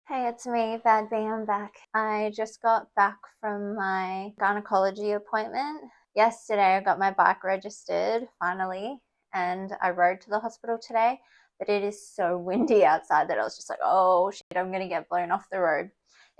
Hey, it's me, Bad Bee, I'm back. I just got back from my gynecology appointment. Yesterday, I got my bike registered, finally, and I rode to the hospital today, but it is so windy outside that I was just like, oh shit, I'm gonna get blown off the road.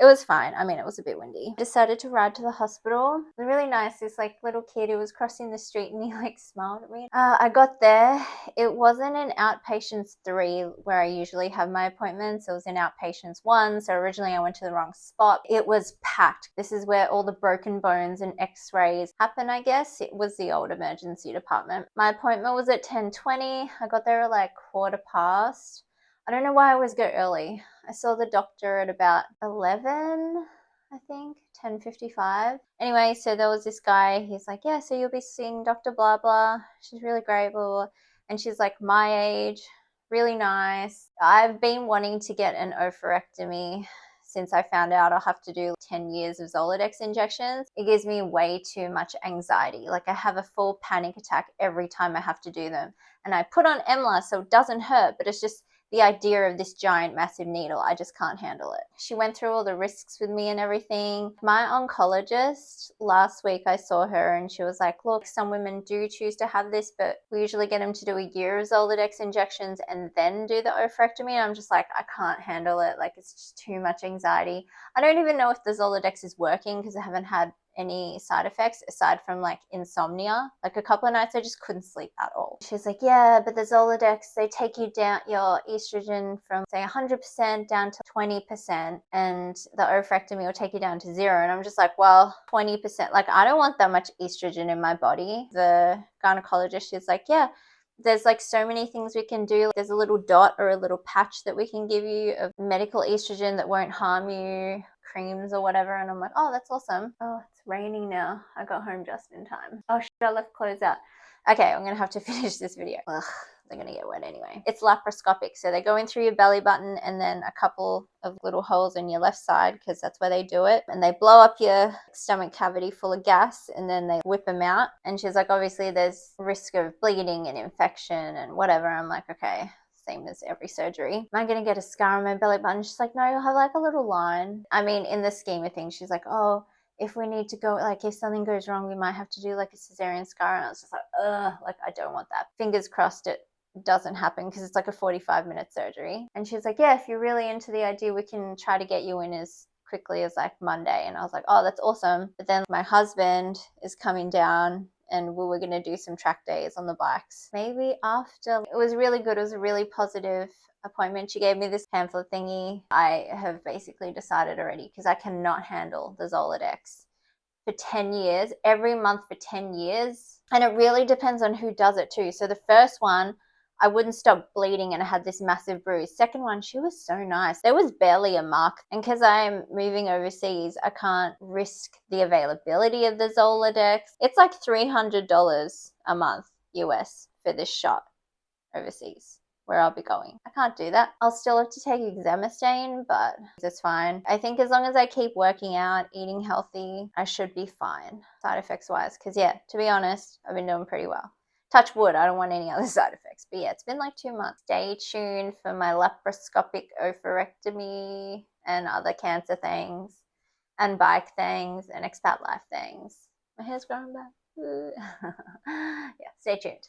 It was fine. I mean, it was a bit windy. Decided to ride to the hospital. It was really nice. This little kid who was crossing the street and he smiled at me. I got there. It wasn't an outpatients 3 where I usually have my appointments. It was an outpatients 1. So originally I went to the wrong spot. It was packed. This is where all the broken bones and x-rays happen, I guess. It was the old emergency department. My appointment was at 10:20. I got there at 1:15. I don't know why I always go early. I saw the doctor at about 11, I think, 10:55. Anyway, so there was this guy. He's like, yeah, so you'll be seeing Dr. Blah Blah. She's really great, blah, blah. And she's like my age, really nice. I've been wanting to get an oophorectomy since I found out I'll have to do 10 years of Zoladex injections. It gives me way too much anxiety. I have a full panic attack every time I have to do them. And I put on Emla so it doesn't hurt, but it's just the idea of this giant massive needle, I just can't handle it. She went through all the risks with me and everything. My oncologist, last week I saw her and she was like, look, some women do choose to have this, but we usually get them to do a year of Zoladex injections and then do the oophorectomy. And I'm just like, I can't handle it. It's just too much anxiety. I don't even know if the Zoladex is working because I haven't had any side effects aside from insomnia. A couple of nights I just couldn't sleep at all. She's like, yeah, but the Zoladex, they take you down your estrogen from say 100% down to 20%, and the oophorectomy will take you down to 0. And I'm just like, well, 20%, I don't want that much estrogen in my body. The gynecologist, she's like, yeah, there's so many things we can do. There's a little dot or a little patch that we can give you of medical estrogen that won't harm you, creams or whatever. And I'm like, oh, that's awesome. Oh, it's raining now. I got home just in time. Oh shit, I left clothes out. Okay, I'm gonna have to finish this video. Ugh, they're gonna get wet anyway. It's laparoscopic, so they go in through your belly button and then a couple of little holes in your left side, because that's where they do it, and they blow up your stomach cavity full of gas and then they whip them out. And she's like, obviously there's risk of bleeding and infection and whatever. I'm like, okay, same as every surgery. Am I gonna get a scar on my belly button? She's like, no, you'll have a little line. I mean, in the scheme of things, she's like, oh, if we need to go, if something goes wrong, we might have to do a cesarean scar. And I was just like, ugh, I don't want that. Fingers crossed it doesn't happen, because it's a 45-minute surgery. And she's like, yeah, if you're really into the idea, we can try to get you in as quickly as Monday. And I was like, oh, that's awesome. But then my husband is coming down and we were going to do some track days on the bikes maybe after. It was really good. It was a really positive appointment. She gave me this pamphlet thingy. I have basically decided already, because I cannot handle the Zoladex for 10 years, every month for 10 years. And it really depends on who does it too. So the first one, I wouldn't stop bleeding and I had this massive bruise. Second one, she was so nice. There was barely a mark. And because I'm moving overseas, I can't risk the availability of the Zoladex. It's $300 a month US for this shot overseas, where I'll be going. I can't do that. I'll still have to take Exemestane, but it's fine. I think as long as I keep working out, eating healthy, I should be fine, side effects wise. Because yeah, to be honest, I've been doing pretty well. Touch wood, I don't want any other side effects. But yeah, it's been 2 months. Stay tuned for my laparoscopic oophorectomy and other cancer things and bike things and expat life things. My hair's growing back. Yeah, stay tuned.